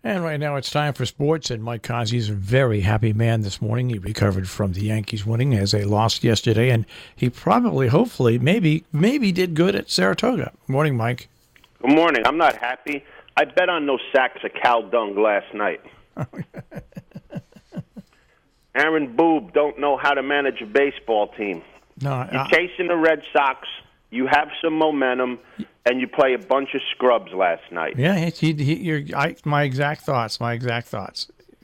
And right now it's time for sports, and Mike Cozzi is a very happy man this morning. He recovered from the Yankees winning as they lost yesterday, and he probably, hopefully, maybe did good at Saratoga. Morning, Mike. Good morning. I'm not happy. I bet on those sacks of cow dung last night. Aaron Boob don't know how to manage a baseball team. No, You're chasing the Red Sox. You have some momentum, and you play a bunch of scrubs last night. Yeah, my exact thoughts.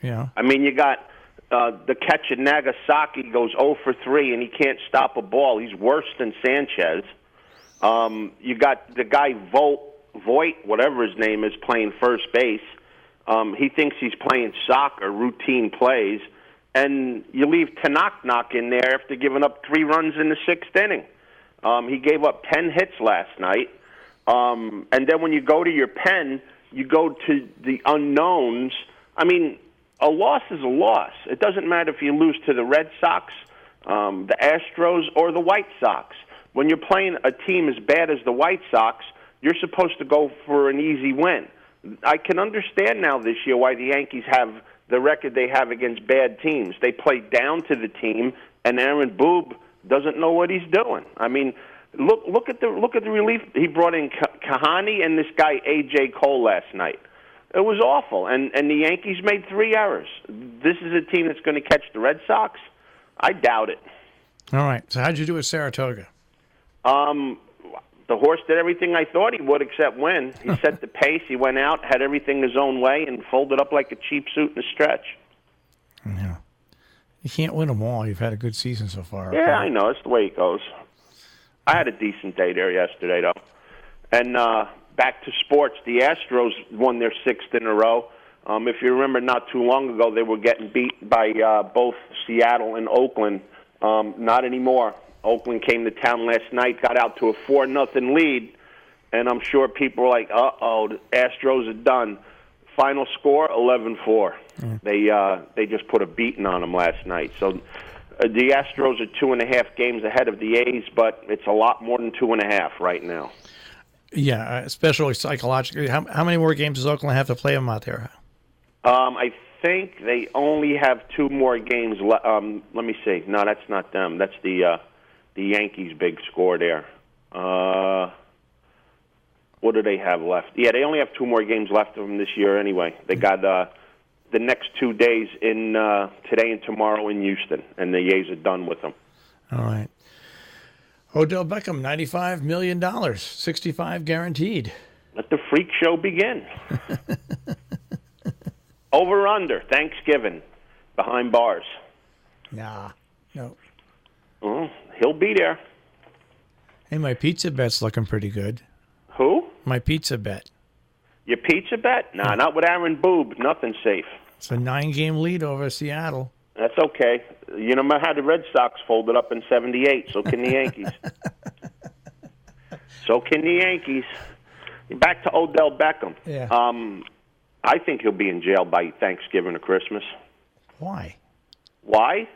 You know, I mean, you got the catcher Nagasaki goes 0 for 3, and he can't stop a ball. He's worse than Sanchez. You got the guy Voigt, whatever his name is, playing first base. He thinks he's playing soccer, routine plays, and you leave Tanakh in there after giving up 3 runs in the 6th inning. He gave up 10 hits last night. And then when you go to your pen, you go to the unknowns. I mean, a loss is a loss. It doesn't matter if you lose to the Red Sox, the Astros, or the White Sox. When you're playing a team as bad as the White Sox, you're supposed to go for an easy win. I can understand now this year why the Yankees have the record they have against bad teams. They play down to the team, and Aaron Boob doesn't know what he's doing. I mean, look at the relief he brought in Kahani and this guy A.J. Cole last night. It was awful, and the Yankees made 3 errors. This is a team that's going to catch the Red Sox? I doubt it. All right. So how'd you do at Saratoga? The horse did everything I thought he would except win. He set the pace. He went out, had everything his own way, and folded up like a cheap suit in a stretch. Yeah. You can't win them all. You've had a good season so far. Yeah, I know. It's the way it goes. I had a decent day there yesterday, though. And back to sports, the Astros won their 6th in a row. If you remember, not too long ago, they were getting beat by both Seattle and Oakland. Not anymore. Oakland came to town last night, got out to a 4-0 lead, and I'm sure people were like, uh-oh, the Astros are done. Final score, 11-4. They just put a beating on them last night. So the Astros are 2.5 games ahead of the A's, but it's a lot more than 2.5 right now. Yeah, especially psychologically. How many more games does Oakland have to play them out there? I think they only have 2 more games left. Let me see. No, that's not them. That's the Yankees' big score there. What do they have left? Yeah, they only have 2 more games left of them this year anyway. They got the next 2 days in today and tomorrow in Houston, and the A's are done with them. All right. Odell Beckham, $95 million, 65 guaranteed. Let the freak show begin. Over under, Thanksgiving, behind bars. Nah, no. Oh, he'll be there. Hey, my pizza bet's looking pretty good. Who? My pizza bet. Your pizza bet? Nah, not with Aaron Boob. Nothing safe. It's a 9-game lead over Seattle. That's okay. You know how the Red Sox folded up in '78. So can the Yankees. So can the Yankees. Back to Odell Beckham. Yeah. I think he'll be in jail by Thanksgiving or Christmas. Why? Why?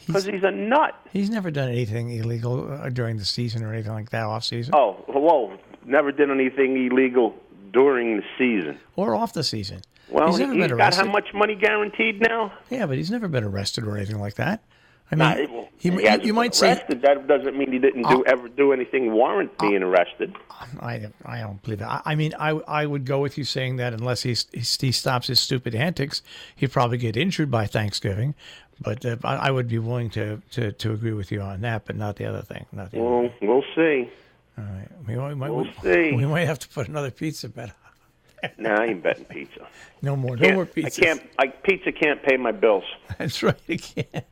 Because he's a nut. He's never done anything illegal during the season or anything like that, off season. Oh, whoa. Never did anything illegal during the season. Or off the season. Well, he's never he's been got arrested. how much money guaranteed now? Yeah, but he's never been arrested or anything like that. I mean, you might say arrested. That doesn't mean he didn't ever do anything warrant being arrested. I don't believe that. I mean, I would go with you saying that unless he stops his stupid antics, he'd probably get injured by Thanksgiving. But I would be willing to agree with you on that, but not the other thing. We'll see. All right, we'll see. We might have to put another pizza bet on. No, I ain't betting pizza. No more pizza. Pizza can't pay my bills. That's right, it can't.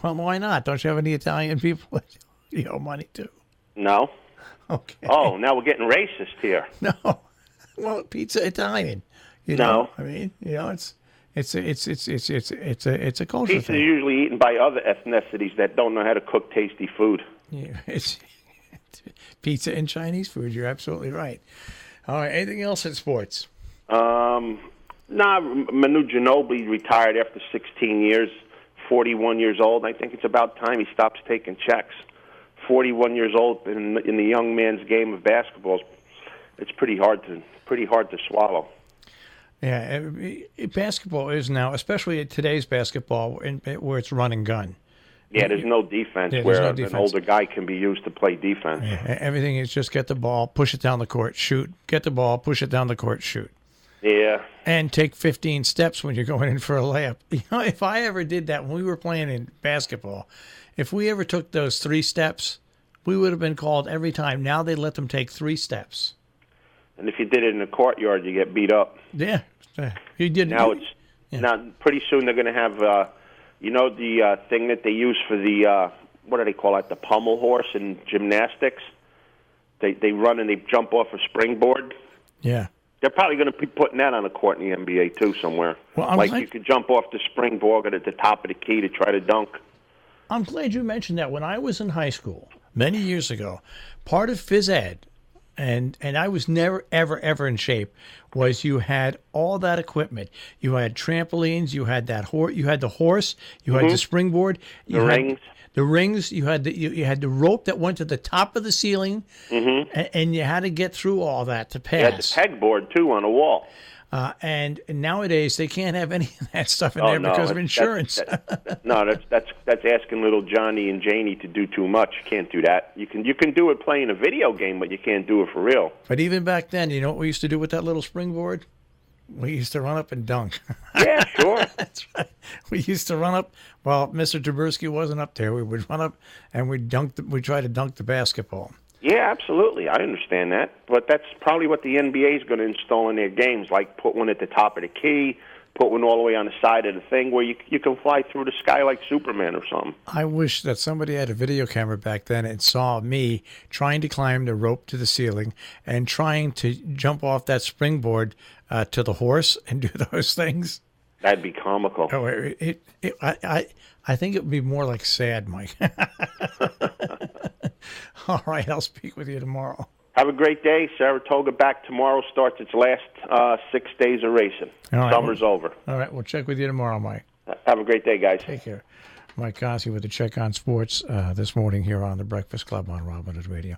Well, why not? Don't you have any Italian people that you owe money to? No. Okay. Oh, now we're getting racist here. No. Well, pizza Italian. No. I mean, it's a culture Pizza thing. is usually eaten by other ethnicities that don't know how to cook tasty food. Yeah, it's pizza and Chinese food. You're absolutely right. All right. Anything else in sports? Manu Ginobili retired after 16 years, 41 years old. I think it's about time he stops taking checks. 41 years old in the young man's game of basketball. It's pretty hard to swallow. Yeah, basketball is now, especially today's basketball, where it's run and gun. Yeah, there's no defense where an older guy can be used to play defense. Yeah, everything is just get the ball, push it down the court, shoot. Get the ball, push it down the court, shoot. Yeah. And take 15 steps when you're going in for a layup. You know, if I ever did that when we were playing in basketball, if we ever took those 3 steps, we would have been called every time. Now they let them take 3 steps. And if you did it in the courtyard, you get beat up. Yeah. You did. Now now pretty soon they're going to have, the thing that they use for the, what do they call it, the pommel horse in gymnastics? They run and they jump off a springboard. Yeah. They're probably going to be putting that on the court in the NBA, too, somewhere. Well, you could jump off the springboard at the top of the key to try to dunk. I'm glad you mentioned that. When I was in high school, many years ago, part of phys ed, and I was never, ever in shape, was you had all that equipment. You had trampolines, you had that horse, you had the horse, you had the springboard, the rings. The rings, you had the rope that went to the top of the ceiling, and you had to get through all that to pass. You had the pegboard, too, on the wall. And nowadays they can't have any of that stuff in there because of insurance. That's asking little Johnny and Janie to do too much. You can't do that. You can do it playing a video game, but you can't do it for real. But even back then, you know what we used to do with that little springboard? We used to run up and dunk. Yeah, sure. That's right. We used to run up. Well, Mr. Taberski wasn't up there. We would run up and we'd try to dunk the basketball. Yeah, absolutely. I understand that. But that's probably what the NBA is going to install in their games, like put one at the top of the key, put one all the way on the side of the thing where you can fly through the sky like Superman or something. I wish that somebody had a video camera back then and saw me trying to climb the rope to the ceiling and trying to jump off that springboard to the horse and do those things. That'd be comical. Oh, I think it would be more like sad, Mike. All right, I'll speak with you tomorrow. Have a great day. Saratoga back tomorrow starts its last 6 days of racing. Right, Summer's over. All right, we'll check with you tomorrow, Mike. Have a great day, guys. Take care. Mike Cozzi with the Check on Sports this morning here on the Breakfast Club on Robin Hood Radio.